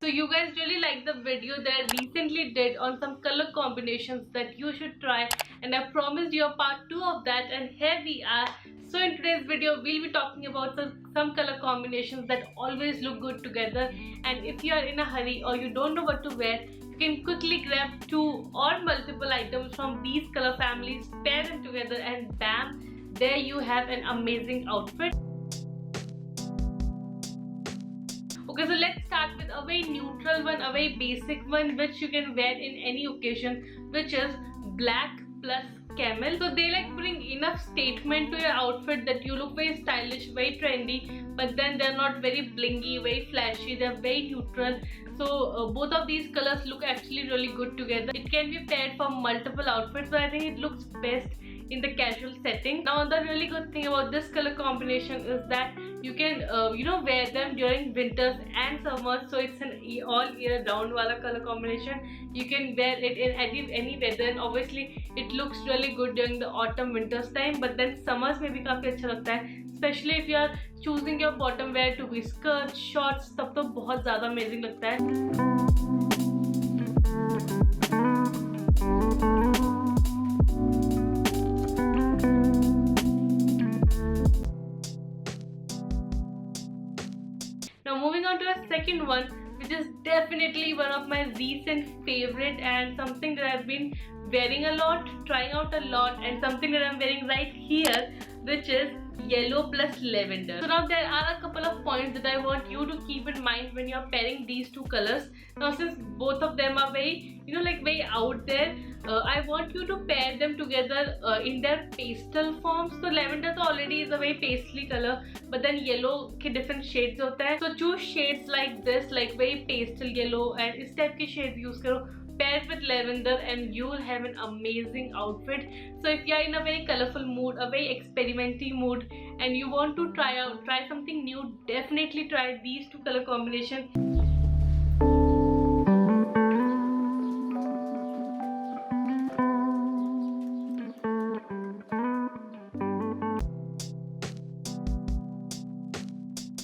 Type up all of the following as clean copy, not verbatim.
So you guys really like the video that I recently did on some color combinations that you should try, and I promised you a part 2 of that, and here we are. So in today's video we'll be talking about some color combinations that always look good together, and if you are in a hurry or you don't know what to wear, you can quickly grab 2 or multiple items from these color families, pair them together, and bam, there you have an amazing outfit. Okay, so let's start with a very neutral one, a very basic one which you can wear in any occasion, which is black plus camel. So they like bring enough statement to your outfit that you look very stylish, very trendy, but then they're not very blingy, very flashy, they're very neutral. So both of these colors look actually really good together. It can be paired for multiple outfits, but I think it looks best in the casual setting. Now the really good thing about this color combination is that you can wear them during winters and summers, so it's an all year round wala color combination. You can wear it in any weather, and obviously it looks really good during the autumn winters time, but then summers में भी काफी अच्छा लगता है, especially if you are choosing your bottom wear to be skirts, shorts, तब तो बहुत ज़्यादा amazing लगता है. Now moving on to a second one, which is definitely one of my recent favorite and something that I've been wearing a lot, trying out a lot, and something that I'm wearing right here, which is yellow plus lavender. So now there are a couple of points that I want you to keep in mind when you're pairing these two colors. Now since both of them are very, very out there, I want you to pair them together in their pastel forms. So lavender already is a very pastel color, but then yellow के different shades होता है. So choose shades like this, like very pastel yellow, and इस type के shades use करो. Pair it with lavender and you will have an amazing outfit. So if you are in a very colorful mood, a very experimental mood, and you want to try something new, definitely try these two color combinations.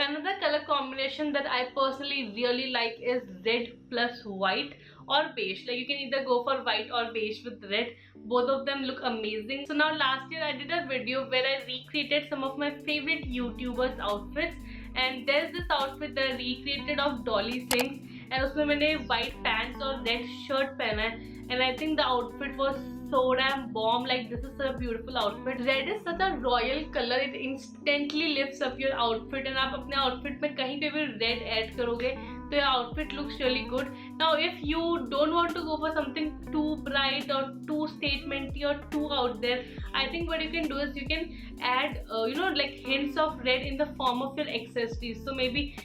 Another color combination that I personally really like is red plus white or beige. Like you can either go for white or beige with red. Both of them look amazing. So now last year I did a video where I recreated some of my favorite YouTubers outfits, and there's this outfit that I recreated of Dolly Sings, and उसमें मैंने white pants और red shirt पहना है, and I think the outfit was so damn bomb. Like this is such a beautiful outfit. Red is such a royal color, it instantly lifts up your outfit, and आप अपने outfit में कहीं पे भी red add करोगे तो your outfit looks really good. Now if you don't want to go for something too bright or too statementy or too out there, I think what you can do is you can add like hints of red in the form of your accessories. So maybe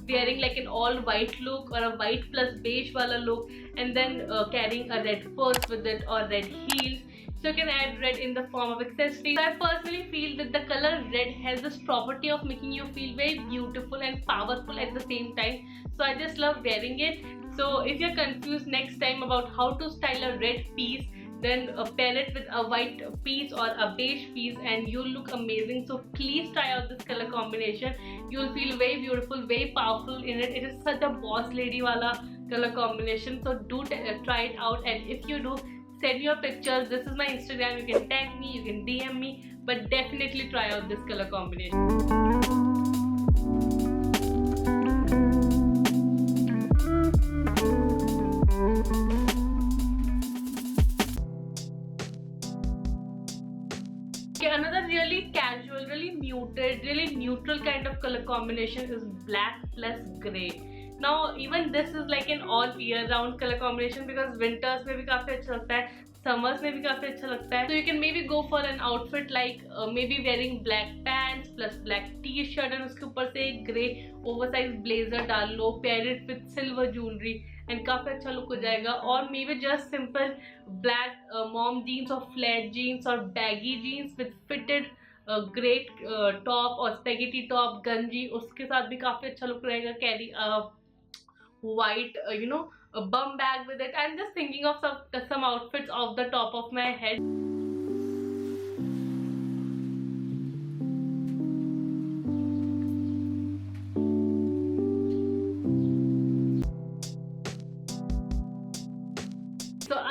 wearing like an all white look or a white plus beige wala look, and then carrying a red purse with it or red heels. So you can add red in the form of accessories. So I personally feel that the color red has this property of making you feel very beautiful and powerful at the same time. So I just love wearing it. So if you're confused next time about how to style a red piece, then pair it with a white piece or a beige piece and you'll look amazing. So please try out this color combination. You'll feel very beautiful, very powerful in it. It is such a boss lady wala color combination. So do try it out, and if you do, send your pictures. This is my Instagram. You can tag me, you can DM me, but definitely try out this color combination. Another really casual, really muted, really neutral kind of color combination is black plus grey. Now even this is like an all year round color combination because winters में भी काफी अच्छा लगता है, summers में भी काफी अच्छा लगता है. So you can maybe go for an outfit like maybe wearing black pants plus black t-shirt and उसके ऊपर से एक grey oversized blazer डाल लो, pair it with silver jewelry, and काफी अच्छा लुक हो जाएगा. और maybe just simple black mom jeans or flat jeans or baggy jeans with fitted great top or spaghetti top गंजी, उसके साथ भी काफी अच्छा लुक रहेगा. Carry white a bum bag with it. I'm just thinking of some outfits off the top of my head.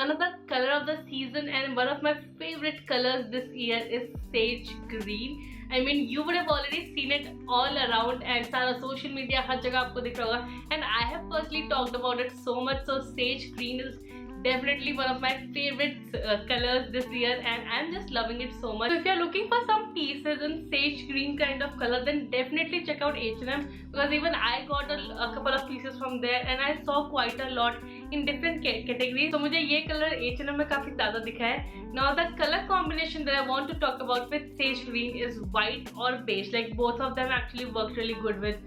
another color of the season and one of my favorite colors this year is sage green. I mean, you would have already seen it all around and सारा social media हर जगह आपको दिख रहा होगा, and I have personally talked about it so much. So sage green is definitely one of my favorite colors this year and I'm just loving it so much. So if you're looking for some pieces in sage green kind of color, then definitely check out H&M, because even I got a couple of pieces from there and I saw quite a lot in different categories. So मुझे ये color H&M में काफी ज़्यादा दिखा है. Now the color combination that I want to talk about with sage green is white or beige. Like both of them actually worked really good with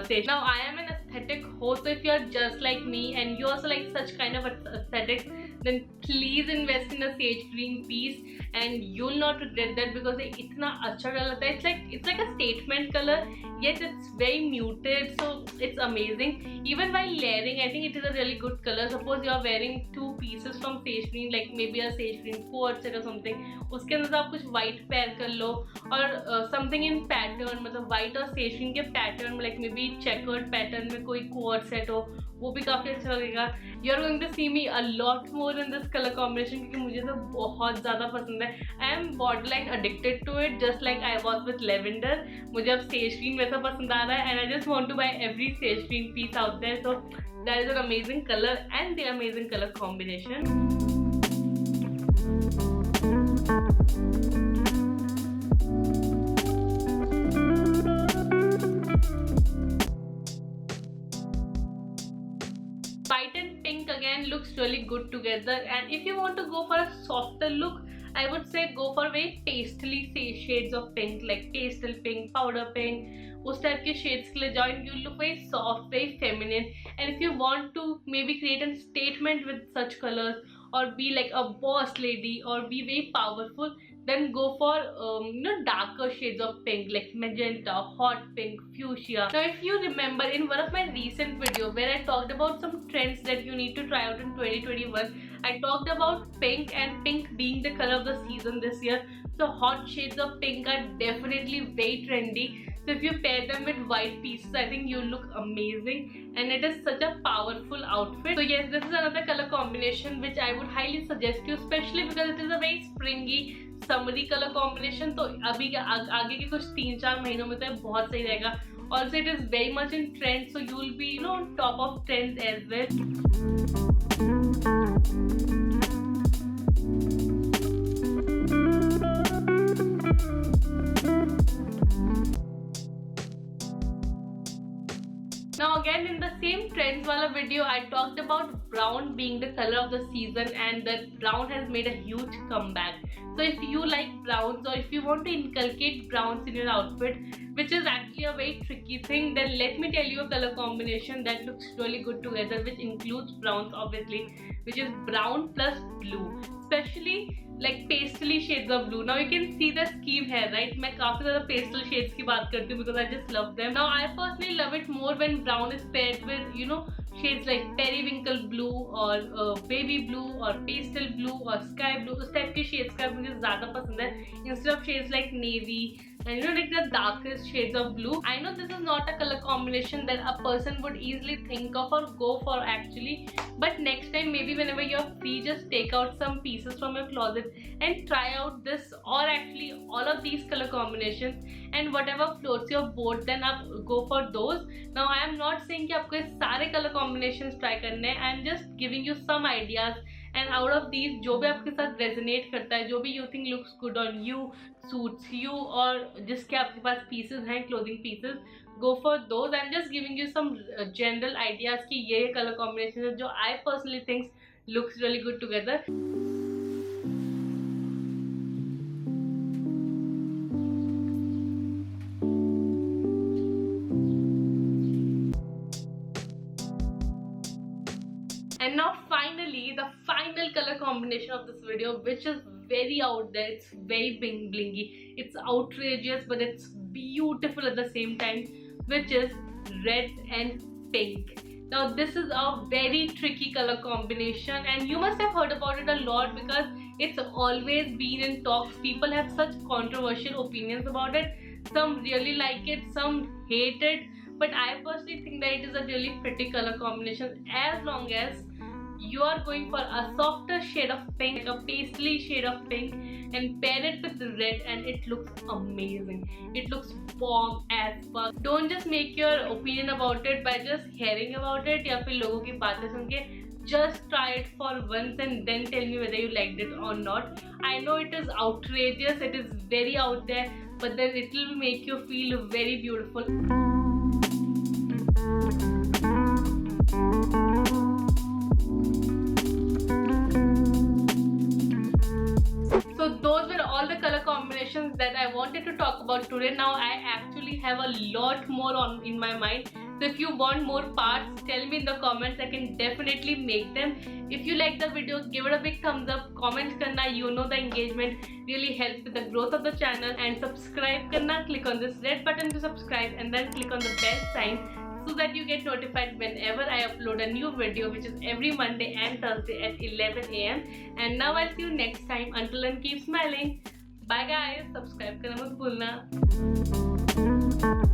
sage. Now I am an aesthetic hoe, so if you are just like me and you also like such kind of aesthetic, then please invest in a sage green piece and you'll not regret that, because ये इतना अच्छा colour लगता है. It's like a statement color, yet it's very muted, so it's amazing. Even while layering, I think it is a really good color. Suppose you are wearing two pieces from sage green, like maybe a sage green coat set or something, उसके अंदर आप कुछ white pair कर लो और something in pattern, मतलब white और sage green के pattern में, like maybe checkered pattern में कोई coat set हो, वो भी काफी अच्छा लगेगा. You are going to see me a lot more in this color combination क्योंकि मुझे तो बहुत ज़्यादा पसंद है. I am borderline addicted to it, just like I was with lavender. मुझे अब sage green वैसा पसंद आ रहा है and I just want to buy every sage green piece out there. So that is an amazing color and the amazing color combination. White and pink again looks really good together, and if you want to go for a softer look, I would say go for very pastely shades of pink, like pastel pink, powder pink, उस type के shades के लिए जाओ and you look very soft, very feminine. And if you want to maybe create a statement with such colors or be like a boss lady or be very powerful, then go for darker shades of pink like magenta, hot pink, fuchsia. Now if you remember in one of my recent video where I talked about some trends that you need to try out in 2021, I talked about pink and pink being the color of the season this year. So hot shades of pink are definitely very trendy. So if you pair them with white pieces, I think you look amazing and it is such a powerful outfit. So yes, this is another color combination which I would highly suggest you, especially because it is a very springy summary colour combination. तो अभी आगे के कुछ 3-4 महीनों में तो बहुत सही रहेगा. Also it is very much in trend, so you will be on top of trends as well. Now again in the same trends wala video I talked about brown being the color of the season and that brown has made a huge comeback. So if you like browns or if you want to inculcate browns in your outfit, which is actually a very tricky thing, then let me tell you a color combination that looks really good together, which includes browns obviously, which is brown plus blue, especially like pastely shades of blue. Now you can see the scheme here, right? मैं काफी ज़्यादा pastel shades की बात करती हूँ because I just love them. Now I personally love it more when brown is paired with shades like periwinkle blue or baby blue or pastel blue or sky blue. उस type के shades का मुझे ज़्यादा पसंद है instead of shades like navy and like the darkest shades of blue. I know this is not a color combination that a person would easily think of or go for actually, but next time maybe whenever you're free, just take out some pieces from your closet and try out this or actually all of these color combinations, and whatever floats your boat then up go for those. Now I am not saying कि आपको सारे color combinations try करने हैं. I am just giving you some ideas, and out of these जो भी आपके साथ resonate करता है, जो भी you think looks good on you, suits you, और जिसके आपके पास pieces हैं, clothing pieces, go for those. I'm just giving you some general ideas कि ये color combinations है जो I personally think looks really good together. And now finally, the final color combination of this video, which is very out there, it's very blingy, it's outrageous, but it's beautiful at the same time, which is red and pink. Now this is a very tricky color combination and you must have heard about it a lot because it's always been in talks. People have such controversial opinions about it. Some really like it, some hate it, but I personally think that it is a really pretty color combination as long as you are going for a softer shade of pink, like a paisley shade of pink, and pair it with red and it looks amazing. It looks bomb as fuck. Don't just make your opinion about it by just hearing about it या फिर लोगों की बातें सुन के. Just try it for once and then tell me whether you liked it or not. I know it is outrageous, it is very out there, but then it will make you feel very beautiful. So those were all the color combinations that I wanted to talk about today. Now I actually have a lot more in my mind. So if you want more parts, tell me in the comments. I can definitely make them. If you like the video, give it a big thumbs up. Comment karna, you know the engagement really helps with the growth of the channel. And subscribe karna, click on this red button to subscribe and then click on the bell sign so that you get notified whenever I upload a new video, which is every Monday and Thursday at 11 AM. And now I'll see you next time. Until then, keep smiling. Bye guys. Subscribe karna mat bhulna.